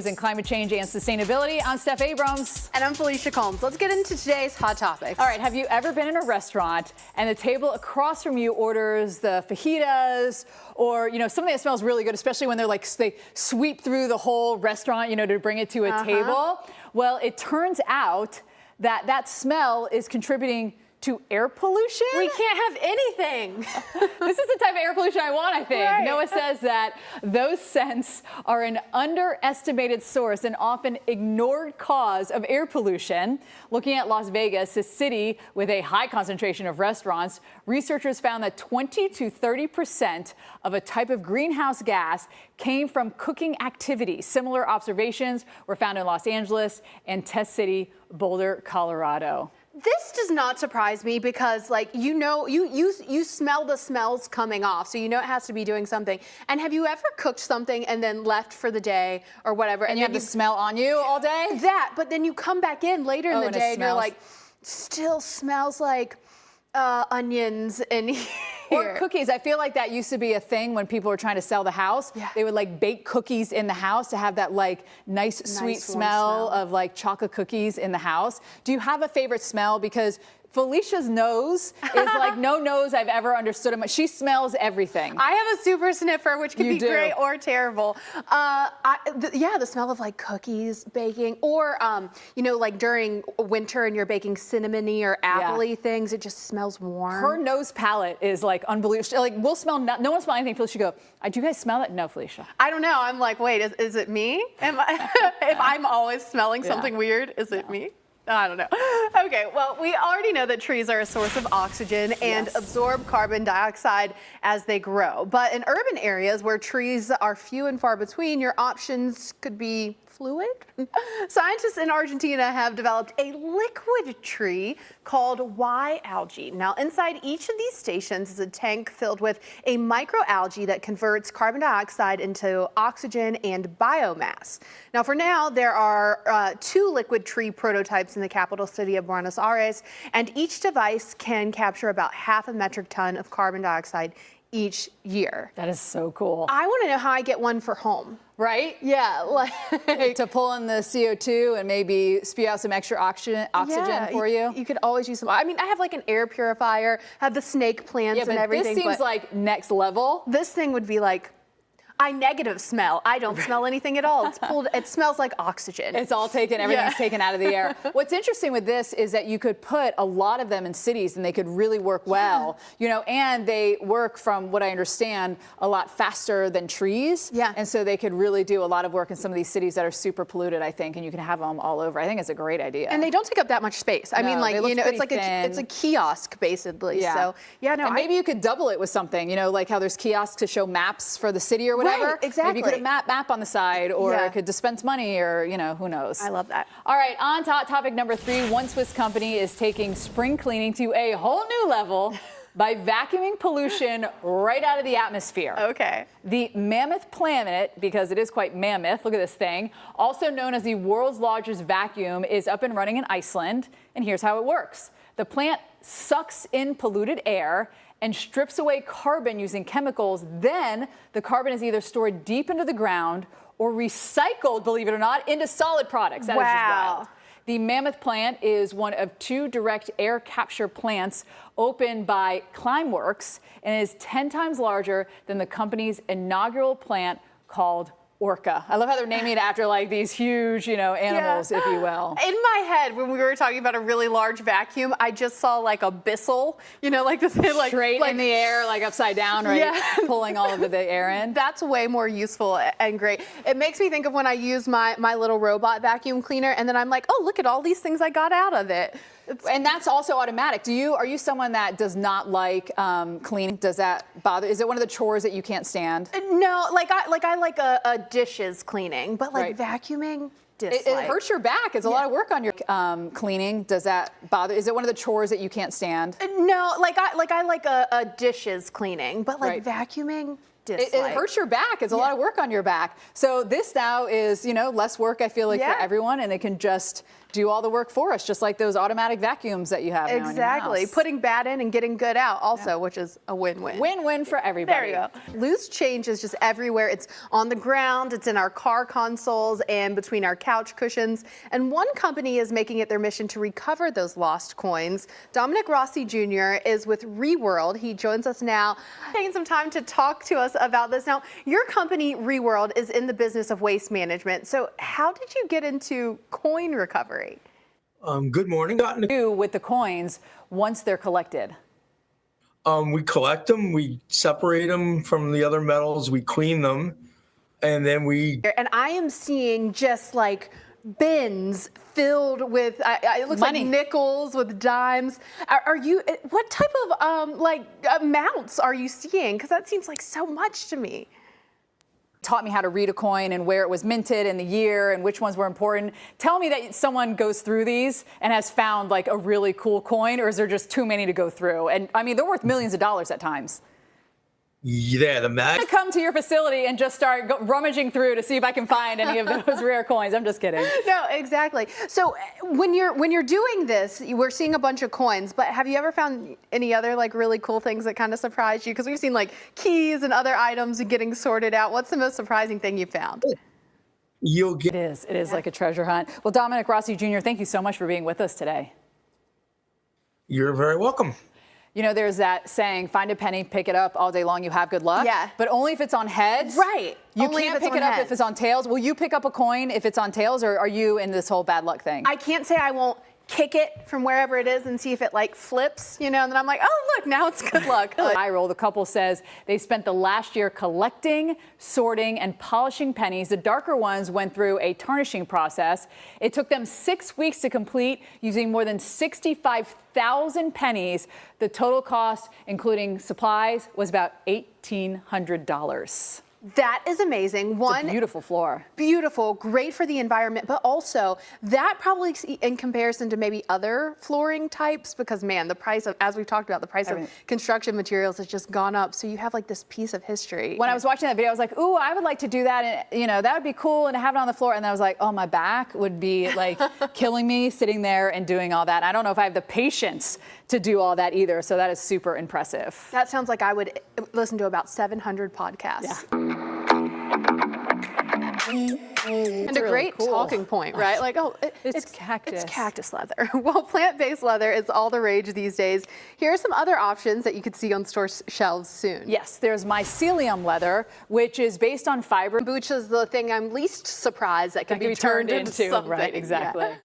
In climate change and sustainability, I'm Steph Abrams. And I'm Felicia. Let's get into today's hot topics. All right, have you ever been in a restaurant and the table across from you orders the fajitas or, something that smells really good, especially when they sweep through the whole restaurant, to bring it to a table? Well, it turns out that that smell is contributing to air pollution. We can't have anything. This is the type of air pollution I want, I think. Right. NOAA says that those scents are an underestimated source and often ignored cause of air pollution. Looking at Las Vegas, a city with a high concentration of restaurants, researchers found that 20 to 30% of a type of greenhouse gas came from cooking activity. Similar observations were found in Los Angeles and Test City, Boulder, Colorado. This does not surprise me because, you smell the smells coming off, so it has to be doing something. And have you ever cooked something and then left for the day or whatever? And you have the smell on you all day? That, but then you come back in later in the day and you're like, still smells like onions in here. Or cookies. I feel like that used to be a thing when people were trying to sell the house. Yeah. They would bake cookies in the house to have that nice sweet smell of chocolate cookies in the house. Do you have a favorite smell? Because Felicia's nose is no nose I've ever understood. She smells everything. I have a super sniffer, which can be great or terrible. The smell of cookies baking, or during winter and you're baking cinnamony or apple-y things, it just smells warm. Her nose palette is unbelievable. We'll smell no one smell anything. Felicia go, do you guys smell that? No, Felicia. I don't know. I'm like, wait, is it me? If I'm always smelling something weird, is it me? I don't know. Okay, well, we already know that trees are a source of oxygen and absorb carbon dioxide as they grow. But in urban areas where trees are few and far between, your options could be fluid. Scientists in Argentina have developed a liquid tree called Y algae. Now, inside each of these stations is a tank filled with a microalgae that converts carbon dioxide into oxygen and biomass. Now, for now, there are 2 liquid tree prototypes in the capital city of Buenos Aires, and each device can capture about 0.5 metric ton of carbon dioxide each year. That is so cool. I want to know how I get one for home. Right? Yeah. To pull in the CO2 and maybe spew out some extra oxygen for you. You could always use some. I mean, I have an air purifier, have the snake plants and everything. This seems like next level. This thing would be I negative smell. I don't smell anything at all. It smells like oxygen. It's all taken, everything's taken out of the air. What's interesting with this is that you could put a lot of them in cities and they could really work well, and they work, from what I understand, a lot faster than trees. Yeah. And so they could really do a lot of work in some of these cities that are super polluted, I think, and you can have them all over. I think it's a great idea. And they don't take up that much space. I mean, it's a kiosk basically. Yeah. So, and maybe you could double it with something, like how there's kiosks to show maps for the city or whatever. Right, exactly. Maybe you put a map on the side, or it could dispense money, or who knows. I love that. All right, on to topic number 3. One Swiss company is taking spring cleaning to a whole new level by vacuuming pollution right out of the atmosphere. Okay. The Mammoth Planet, because it is quite mammoth, look at this thing, also known as the world's largest vacuum, is up and running in Iceland. And here's how it works. The plant sucks in polluted air and strips away carbon using chemicals. Then the carbon is either stored deep into the ground or recycled, believe it or not, into solid products. That is just wild. The Mammoth plant is one of 2 direct air capture plants opened by Climeworks and is 10 times larger than the company's inaugural plant called Orca. I love how they're naming it after these huge, animals, if you will. In my head, when we were talking about a really large vacuum, I just saw a Bissell, the thing straight in the air, upside down, right? Yeah. Pulling all of the air in. That's way more useful and great. It makes me think of when I use my little robot vacuum cleaner, and then I'm like, oh, look at all these things I got out of it. And that's also automatic. Are you someone that does not like cleaning? Does that bother? Is it one of the chores that you can't stand? No, I like a dishes cleaning, but vacuuming, dislike. It hurts your back. It's a lot of work on your cleaning. Does that bother? Is it one of the chores that you can't stand? No, I like a dishes cleaning, but vacuuming, dislike. It hurts your back. It's a lot of work on your back. So this now is, less work, I feel like, for everyone, and they can just do all the work for us, just like those automatic vacuums that you have now in your house. Putting bad in and getting good out also, which is a win-win. Win-win for everybody. There you go. Loose change is just everywhere. It's on the ground, it's in our car consoles, and between our couch cushions. And one company is making it their mission to recover those lost coins. Dominic Rossi Jr. is with Reworld. He joins us now, taking some time to talk to us about this. Now, your company, Reworld, is in the business of waste management. So how did you get into coin recovery? Good morning. Do with the coins once they're collected? We collect them, we separate them from the other metals, we clean them, and then we... And I am seeing just like bins filled with, it looks money. like nickels with dimes. Are you, what type of amounts are you seeing? Because that seems like so much to me. Taught me how to read a coin and where it was minted and the year and which ones were important. Tell me that someone goes through these and has found like a really cool coin, or is there just too many to go through? And I mean, they're worth millions of dollars at times. Yeah, I'm gonna come to your facility and just start rummaging through to see if I can find any of those rare coins. I'm just kidding. No, exactly. So when you're doing this, we're seeing a bunch of coins, but have you ever found any other like really cool things that kind of surprised you? Because we've seen like keys and other items getting sorted out. What's the most surprising thing you found? you'll get... It is like a treasure hunt. Well, Dominic Rossi Jr., thank you so much for being with us today. You're very welcome. There's that saying, find a penny, pick it up all day long, you have good luck. Yeah. But only if it's on heads. Right. You Only can't if it's pick it on up heads. if it's on tails. Will you pick up a coin if it's on tails, or are you in this whole bad luck thing? I can't say I won't kick it from wherever it is and see if it like flips, and then I'm like, oh, look, now it's good luck. I roll. The couple says they spent the last year collecting, sorting, and polishing pennies. The darker ones went through a tarnishing process. It took them 6 weeks to complete, using more than 65,000 pennies. The total cost, including supplies, was about $1,800. That is amazing. It's a beautiful floor. Beautiful, great for the environment, but also that probably in comparison to maybe other flooring types, because man, the price of, as we've talked about, the price of construction materials has just gone up. So you have like this piece of history. When I was watching that video, I was like, ooh, I would like to do that. And that would be cool, and to have it on the floor. And I was like, oh, my back would be like killing me sitting there and doing all that. I don't know if I have the patience to do all that either. So that is super impressive. That sounds like I would listen to about 700 podcasts. Yeah. And a great talking point, right? Like, oh, it's cactus. It's cactus leather. Well, plant-based leather is all the rage these days. Here are some other options that you could see on store shelves soon. Yes, there's mycelium leather, which is based on fiber. Which is the thing I'm least surprised that can be turned into something. Right, exactly. Yeah.